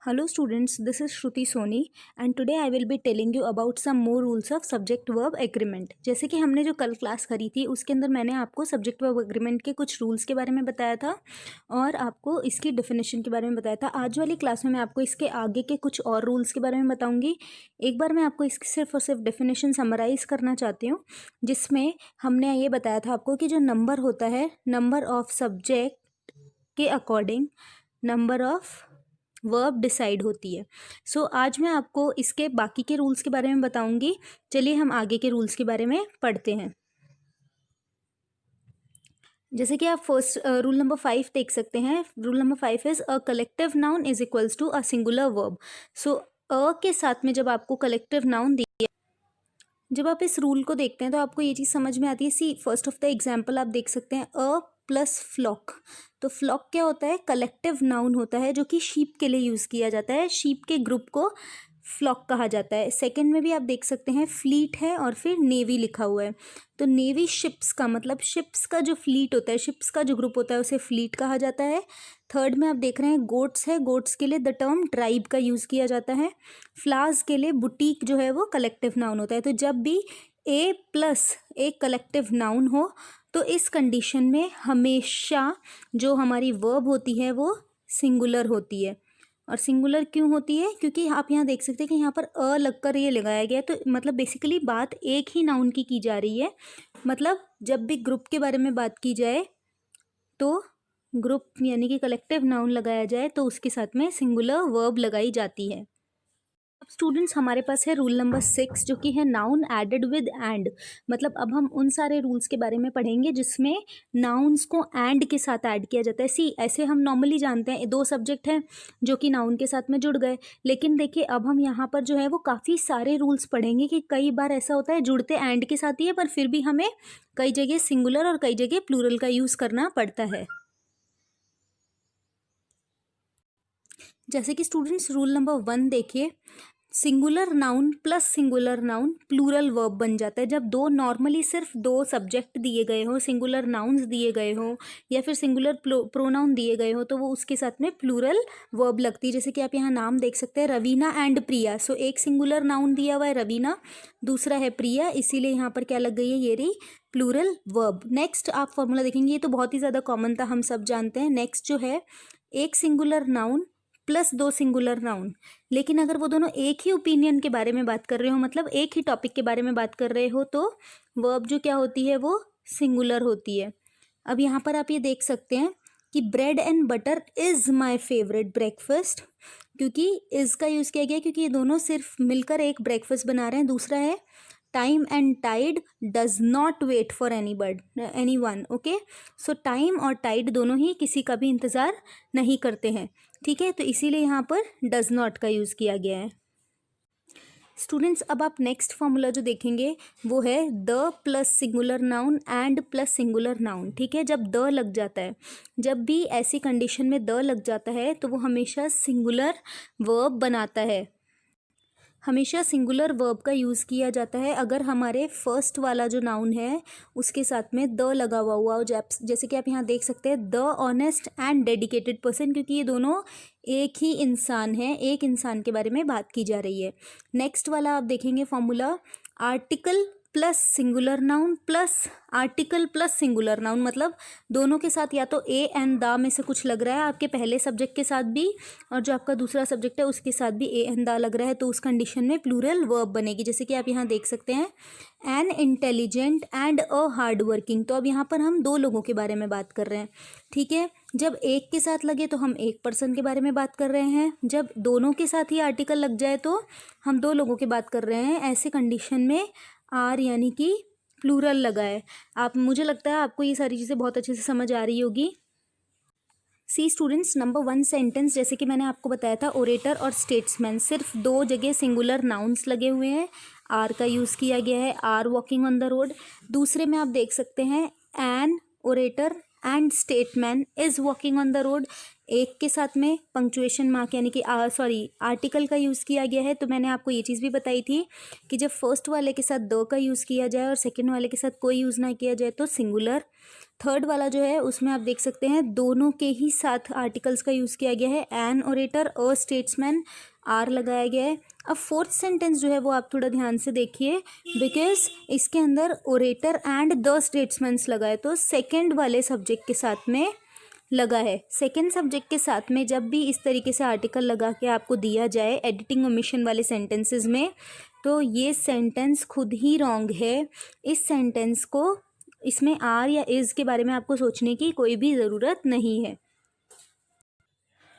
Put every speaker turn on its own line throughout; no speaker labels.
Hello students, this is Shruti Soni and today I will be telling you about some more rules of subject verb agreement। जैसे कि हमने जो कल class करी थी उसके अंदर मैंने आपको सब्जेक्ट वर्ब एग्रीमेंट के कुछ रूल्स के बारे में बताया था और आपको इसकी डेफिनेशन के बारे में बताया था। आज वाली क्लास में मैं आपको इसके आगे के कुछ और रूल्स के बारे में बताऊंगी। एक बार मैं आपको इसकी सिर्फ और सिर्फ डेफिनेशन समराइज़ करना चाहती हूँ, जिसमें हमने ये बताया था आपको कि जो नंबर होता है, नंबर ऑफ सब्जेक्ट के according number of verb decide होती है। आज मैं आपको इसके बाकी के रूल्स के बारे में बताऊंगी। चलिए हम आगे के रूल्स के बारे में पढ़ते हैं। जैसे कि आप फर्स्ट रूल नंबर 5 देख सकते हैं। Rule number 5 is a collective noun is equals to a singular verb. A के साथ में जब आपको कलेक्टिव नाउन दिया, जब आप इस रूल को देखते हैं तो आपको ये चीज़ समझ में आती है। सी फर्स्ट ऑफ द एग्जाम्पल आप देख सकते हैं, अ प्लस फ्लॉक। तो फ्लॉक क्या होता है? कलेक्टिव नाउन होता है जो कि शीप के लिए यूज़ किया जाता है। शीप के ग्रुप को फ्लॉक कहा जाता है। सेकंड में भी आप देख सकते हैं फ्लीट है और फिर नेवी लिखा हुआ है। तो नेवी शिप्स का मतलब शिप्स का जो फ्लीट होता है, शिप्स का जो ग्रुप होता है उसे फ्लीट कहा जाता है। थर्ड में आप देख रहे हैं गोट्स है, गोट्स के लिए द टर्म ट्राइब का यूज़ किया जाता है। फ्लावर्स के लिए बुटीक जो है वो कलेक्टिव नाउन होता है। तो जब भी ए प्लस एक कलेक्टिव नाउन हो तो इस कंडीशन में हमेशा जो हमारी वर्ब होती है वो सिंगुलर होती है। और सिंगुलर क्यों होती है? क्योंकि आप यहाँ देख सकते हैं कि यहाँ पर अ लगकर ये लगाया गया है। तो मतलब बेसिकली बात एक ही नाउन की जा रही है। मतलब जब भी ग्रुप के बारे में बात की जाए तो ग्रुप यानी कि कलेक्टिव नाउन लगाया जाए तो उसके साथ में सिंगुलर वर्ब लगाई जाती है। अब स्टूडेंट्स हमारे पास है रूल नंबर 6 जो कि है नाउन एडेड विद एंड। मतलब अब हम उन सारे रूल्स के बारे में पढ़ेंगे जिसमें नाउन्स को एंड के साथ ऐड किया जाता है। सी ऐसे हम नॉर्मली जानते हैं दो सब्जेक्ट हैं जो कि नाउन के साथ में जुड़ गए, लेकिन देखिए अब हम यहाँ पर जो है वो काफ़ी सारे रूल्स पढ़ेंगे कि कई बार ऐसा होता है जुड़ते एंड के साथ ही है, पर फिर भी हमें कई जगह सिंगुलर और कई जगह प्लूरल का यूज़ करना पड़ता है। जैसे कि स्टूडेंट्स रूल नंबर 1 देखिए, singular noun plus singular noun plural verb बन जाता है। जब दो नॉर्मली सिर्फ दो सब्जेक्ट दिए गए हो, सिंगुलर नाउन्स दिए गए हो या फिर सिंगुलर प्रोनाउन दिए गए हो तो वो उसके साथ में प्लूरल वर्ब लगती है। जैसे कि आप यहाँ नाम देख सकते हैं रवीना एंड प्रिया। एक सिंगुलर नाउन दिया हुआ है रवीना, दूसरा है प्रिया, इसीलिए यहाँ पर क्या लग गई है? ये रही प्लूरल वर्ब। नेक्स्ट आप फॉर्मूला देखेंगे, ये तो बहुत ही ज़्यादा कॉमन था, हम सब जानते हैं। नेक्स्ट जो है एक सिंगुलर नाउन प्लस दो सिंगुलर नाउन, लेकिन अगर वो दोनों एक ही ओपिनियन के बारे में बात कर रहे हो, मतलब एक ही टॉपिक के बारे में बात कर रहे हो, तो वर्ब जो क्या होती है वो सिंगुलर होती है। अब यहाँ पर आप ये देख सकते हैं कि bread and butter is my favourite breakfast, क्योंकि इज़ का यूज़ किया गया क्योंकि ये दोनों सिर्फ मिलकर एक ब्रेकफास्ट बना रहे हैं। दूसरा है time and tide does not wait for anyone. Okay, time और टाइड दोनों ही किसी का भी इंतज़ार नहीं करते हैं। ठीक है, तो इसीलिए यहाँ पर डज नॉट का यूज़ किया गया है। स्टूडेंट्स अब आप नेक्स्ट फॉर्मूला जो देखेंगे वो है the plus singular noun and plus singular noun. ठीक है, जब द लग जाता है, जब भी ऐसी कंडीशन में द लग जाता है तो वो हमेशा सिंगुलर वर्ब बनाता है। हमेशा सिंगुलर वर्ब का यूज़ किया जाता है अगर हमारे फर्स्ट वाला जो नाउन है उसके साथ में द लगा हुआ हो। जैसे कि आप यहाँ देख सकते हैं the honest and dedicated person, क्योंकि ये दोनों एक ही इंसान है, एक इंसान के बारे में बात की जा रही है। नेक्स्ट वाला आप देखेंगे formula article plus singular noun plus article plus singular noun, मतलब दोनों के साथ या तो ए एंड द में से कुछ लग रहा है, आपके पहले सब्जेक्ट के साथ भी और जो आपका दूसरा सब्जेक्ट है उसके साथ भी ए एंड द लग रहा है, तो उस कंडीशन में प्लूरल वर्ब बनेगी। जैसे कि आप यहाँ देख सकते हैं an intelligent and a hard working. तो अब यहाँ पर हम दो लोगों के बारे में बात कर रहे हैं। ठीक है, जब एक के साथ लगे तो हम एक पर्सन के बारे में बात कर रहे हैं, जब दोनों के साथ ही आर्टिकल लग जाए तो हम दो लोगों की बात कर रहे हैं। ऐसे कंडीशन में आर यानी कि प्लूरल लगा है। आप, मुझे लगता है आपको ये सारी चीज़ें बहुत अच्छे से समझ आ रही होगी। सी स्टूडेंट्स नंबर 1 सेंटेंस, जैसे कि मैंने आपको बताया था ओरेटर और स्टेट्समैन, सिर्फ दो जगह सिंगुलर नाउन्स लगे हुए हैं, आर का यूज़ किया गया है, are walking on the road. दूसरे में आप देख सकते हैं an orator and statesman is walking on the road. एक के साथ में पंक्चुएशन मार्क यानी कि आर्टिकल का यूज़ किया गया है। तो मैंने आपको ये चीज़ भी बताई थी कि जब फर्स्ट वाले के साथ द का यूज़ किया जाए और सेकंड वाले के साथ कोई यूज़ ना किया जाए तो सिंगुलर। थर्ड वाला जो है उसमें आप देख सकते हैं दोनों के ही साथ आर्टिकल्स का यूज़ किया गया है, an orator, a statesman, are लगाया गया है। अब फोर्थ सेंटेंस जो है वो आप थोड़ा ध्यान से देखिए, बिकॉज इसके अंदर ओरेटर एंड द स्टेट्समैन्स लगा है, तो सेकेंड वाले सब्जेक्ट के साथ में लगा है। सेकेंड सब्जेक्ट के साथ में जब भी इस तरीके से आर्टिकल लगा के आपको दिया जाए एडिटिंग ओमिशन वाले सेंटेंसेस में, तो ये सेंटेंस खुद ही रॉन्ग है। इस सेंटेंस को, इसमें आर या इज़ के बारे में आपको सोचने की कोई भी ज़रूरत नहीं है।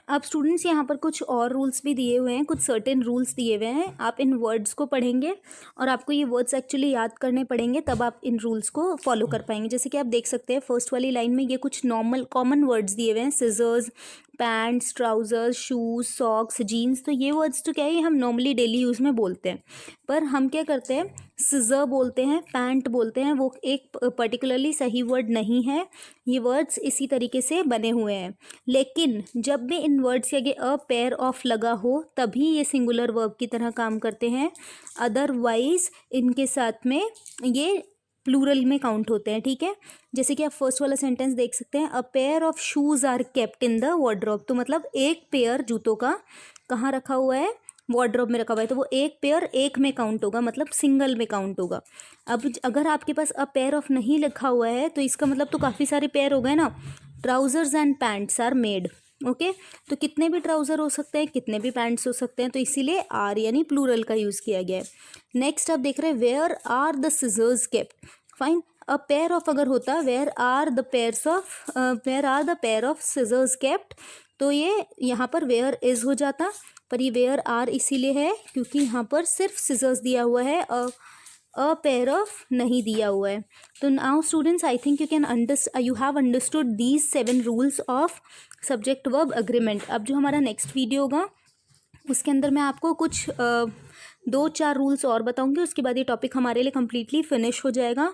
अब स्टूडेंट्स यहाँ पर कुछ और रूल्स भी दिए हुए हैं, कुछ सर्टेन रूल्स दिए हुए हैं। आप इन वर्ड्स को पढ़ेंगे और आपको ये वर्ड्स एक्चुअली याद करने पड़ेंगे, तब आप इन रूल्स को फॉलो कर पाएंगे। जैसे कि आप देख सकते हैं फर्स्ट वाली लाइन में ये कुछ नॉर्मल कॉमन वर्ड्स दिए हुए हैं, scissors, pants, trousers, shoes, socks, jeans. तो ये वर्ड्स तो क्या है, ये हम नॉर्मली डेली यूज़ में बोलते हैं, पर हम क्या करते हैं, सिजर बोलते हैं, पैंट बोलते हैं, वो एक पर्टिकुलरली सही वर्ड नहीं है। ये वर्ड्स इसी तरीके से बने हुए हैं, लेकिन जब भी इन वर्ड्स के आगे अ पेयर ऑफ लगा हो तभी ये सिंगुलर वर्ब की तरह काम करते हैं, अदरवाइज इनके साथ में ये प्लूरल में काउंट होते हैं। ठीक है, जैसे कि आप फर्स्ट वाला सेंटेंस देख सकते हैं, a pair of shoes are kept in the wardrobe. तो मतलब एक पेयर जूतों का कहाँ रखा हुआ है, वार्डरोब में रखा हुआ है, तो वो एक पेयर एक में काउंट होगा, मतलब सिंगल में काउंट होगा। अब अगर आपके पास अ पेयर ऑफ नहीं लिखा हुआ है तो इसका मतलब तो काफ़ी सारे पेयर हो गए ना। Trousers and pants are made, okay, तो कितने भी ट्राउज़र हो सकते हैं, कितने भी पैंट्स हो सकते हैं, तो इसीलिए आर यानी प्लूरल का यूज़ किया गया है। नेक्स्ट आप देख रहे हैं, where are the scissors kept. Fine, a pair of अगर होता, where are the pair of scissors kept, तो ये यहाँ पर वेयर इज हो जाता, पर ये वेयर आर इसीलिए है क्योंकि यहाँ पर सिर्फ सिजर्स दिया हुआ है, अ पेयर ऑफ नहीं दिया हुआ है। तो now students, I think you have understood these 7 rules of subject verb agreement. अब जो हमारा नेक्स्ट वीडियो होगा उसके अंदर मैं आपको कुछ 2-4 रूल्स और बताऊंगी, उसके बाद ये टॉपिक हमारे लिए कम्प्लीटली फिनिश हो जाएगा।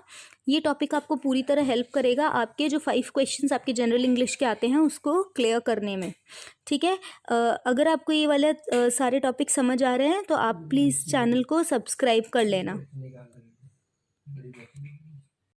ये टॉपिक आपको पूरी तरह हेल्प करेगा आपके जो 5 क्वेश्चंस आपके जनरल इंग्लिश के आते हैं उसको क्लियर करने में। ठीक है, अगर आपको ये वाले सारे टॉपिक समझ आ रहे हैं तो आप प्लीज़ चैनल को सब्सक्राइब कर लेना।